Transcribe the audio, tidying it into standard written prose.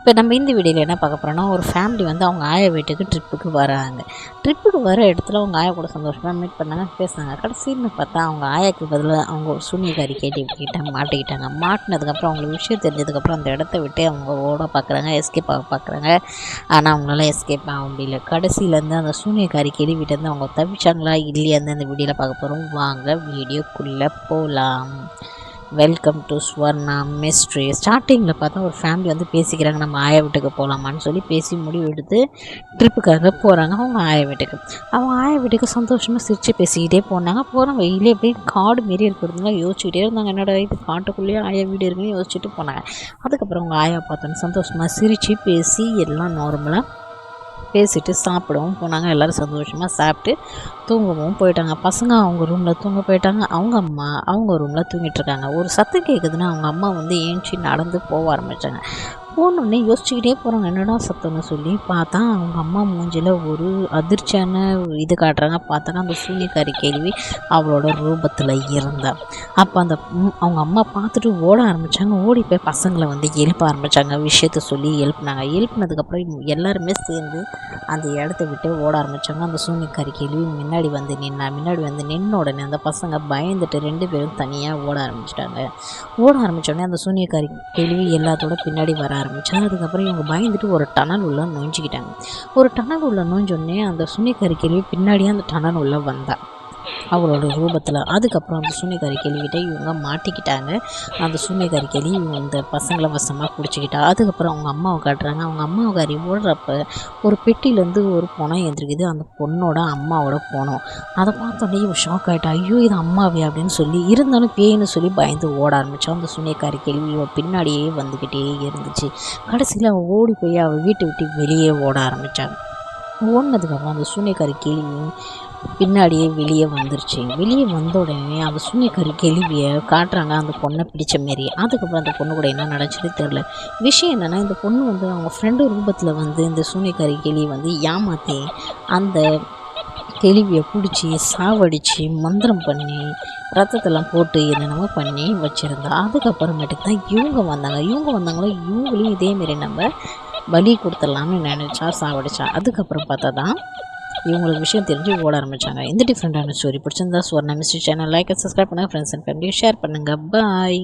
இப்போ நம்ம இந்த வீடியோவில் என்ன பார்க்க போகிறோன்னா, ஒரு ஃபேமிலி வந்து அவங்க ஆயா வீட்டுக்கு ட்ரிப்புக்கு வராங்க. ட்ரிப்புக்கு வர இடத்துல அவங்க ஆயா கூட சந்தோஷமாக மீட் பண்ணாங்க, பேசினாங்க. கடைசின்னு பார்த்தா அவங்க ஆயாவுக்கு பதிலாக அவங்க ஒரு சூனியக்காரி கேட்டு மாட்டிக்கிட்டாங்க. மாட்டினதுக்கப்புறம் அவங்களுக்கு விஷயம் தெரிஞ்சதுக்கப்புறம் அந்த இடத்த விட்டு அவங்க ஓட பார்க்குறாங்க, எஸ்கேப் ஆக பார்க்குறாங்க. ஆனால் அவங்களால எஸ்கேப் ஆக முடியல. கடைசியிலேருந்து அந்த சூனியக்காரி கேள்விட்டேருந்து அவங்க தப்பிச்சாங்களா இல்லையான்னு அந்த வீடியோவில் பார்க்க போகிறோம். வாங்க வீடியோக்குள்ளே போகலாம். Welcome to Swarna mystery. ஸ்டார்டிங்கில் பார்த்தா ஒரு ஃபேமிலி வந்து பேசிக்கிறாங்க, நம்ம ஆயா வீட்டுக்கு போகலாமான்னு சொல்லி பேசி முடிவு எடுத்து ட்ரிப்புக்காக போகிறாங்க அவங்க ஆயா வீட்டுக்கு. அவங்க ஆயா வீட்டுக்கு சந்தோஷமாக சிரித்து பேசிக்கிட்டே போனாங்க. போகிற வெயிலே அப்படியே காடு மாரி இருக்கிறதுனால யோசிச்சுக்கிட்டே இருந்தாங்க, என்னடா இது காட்டுக்குள்ளேயே ஆயா வீடு இருக்குன்னு யோசிச்சுட்டு போனாங்க. அதுக்கப்புறம் அவங்க ஆயா பார்த்தோன்னு சந்தோஷமாக சிரித்து பேசி எல்லாம் நார்மலாக பேசிட்டு சாப்பிடவும் போனாங்க. எல்லோரும் சந்தோஷமாக சாப்பிட்டு தூங்கவும் போயிட்டாங்க. பசங்க அவங்க ரூமில் தூங்க போயிட்டாங்க. அவங்க அம்மா அவங்க ரூமில் தூங்கிட்டுருக்காங்க. ஒரு சத்தம் கேட்குதுன்னா அவங்க அம்மா வந்து ஏஞ்சி நடந்து போக ஆரம்பித்தாங்க. போனோடனே யோசிச்சுக்கிட்டே போகிறாங்க, என்னடா சத்தம்னு சொல்லி பார்த்தா அவங்க அம்மா மூஞ்சில் ஒரு அதிர்ச்சியான இது காட்டுறாங்க. பார்த்தாங்க அந்த சூனியக்காரி கேள்வி அவளோட ரூபத்தில் இருந்தாள். அப்போ அந்த அவங்க அம்மா பார்த்துட்டு ஓட ஆரம்பித்தாங்க. ஓடி போய் பசங்களை வந்து எழுப்ப ஆரம்பித்தாங்க, விஷயத்த சொல்லி எழுப்புனாங்க. எழுப்புனதுக்கப்புறம் எல்லாருமே சேர்ந்து அந்த இடத்த விட்டு ஓட ஆரம்பித்தாங்க. அந்த சூனியக்காரி கேள்வி முன்னாடி வந்து நின்ன உடனே அந்த பசங்க பயந்துட்டு 2 பேரும் தனியாக ஓட ஆரம்பிச்சிட்டாங்க. ஓட ஆரம்பித்தோடனே அந்த சூனியக்காரி கேள்வி எல்லாத்தோட பின்னாடி வர ஆரம்பித்தாங்க. அதுக்கப்புறம் இவங்க பயந்துட்டு ஒரு டனல் உள்ள நுழைஞ்சிக்கிட்டாங்க. ஒரு டனல் உள்ள நுழைஞ்சோடனே அந்த சூனியக்காரி கேள்வி பின்னாடியே அந்த டனல் உள்ள வந்தா அவளோட ரூபத்தில். அதுக்கப்புறம் அந்த சூனியக்காரி கேள்விக்கிட்ட இவங்க மாட்டிக்கிட்டாங்க. அந்த சூனியக்காரி கேள்வி இவங்க இந்த பசங்களை வசமாக பிடிச்சிக்கிட்டா. அதுக்கப்புறம் அவங்க அம்மாவை காட்டுறாங்க. அவங்க அம்மாவுக்காரி ஓடுறப்ப ஒரு பெட்டியிலேருந்து ஒரு பொணம் எழுந்திருக்குது. அந்த பொண்ணோட அம்மாவோட பொணம். அதை பார்த்தோன்னே இவன் ஷாக் ஆகிட்டா. ஐயோ இது அம்மாவே அப்படின்னு சொல்லி, இருந்தாலும் பேய்னு சொல்லி பயந்து ஓட ஆரம்பித்தோம். அந்த சூனியக்காரி கேள்வி இவன் பின்னாடியே வந்துக்கிட்டே இருந்துச்சு. கடைசியில் அவள் ஓடி போய் அவள் வீட்டை விட்டு வெளியே ஓட ஆரம்பித்தாங்க. ஓடினதுக்கப்புறம் அந்த சூனியக்காரி கேள்வி பின்னாடியே வெளியே வந்துருச்சு. வெளியே வந்த உடனே அந்த சூனியக்காரி கேள்வியை காட்டுறாங்க, அந்த பொண்ணை பிடிச்ச மாரி. அதுக்கப்புறம் அந்த பொண்ணு கூட என்ன நடந்துச்சுன்னு தெரில. விஷயம் என்னென்னா, இந்த பொண்ணு வந்து அவங்க ஃப்ரெண்டு ரூபத்தில் வந்து இந்த சூனியக்காரி கேள்வி வந்து ஏமாற்றி அந்த கேள்வியை பிடிச்சி சாவடித்து மந்திரம் பண்ணி ரத்தத்தெல்லாம் போட்டு என்னென்னமோ பண்ணி வச்சுருந்தா. அதுக்கப்புறமேட்டுக்கு தான் இவங்க வந்தாங்களோ இவங்களையும் இதேமாரி நம்ம பலி கொடுத்துடலாம்னு நினச்சா சாவடிச்சா. அதுக்கப்புறம் பார்த்தா தான் இவங்களுக்கு விஷயம் தெரிஞ்சு ஓட ஆரம்பித்தாங்க. இந்த டிஃப்ரெண்ட்டான ஸ்டோரி பிடிச்சிருந்தா Swarna mystery channel like and subscribe பண்ணுங்கள். ஃப்ரெண்ட்ஸ் அண்ட் ஃபேமிலியை ஷேர் பண்ணுங்கள். பாய்.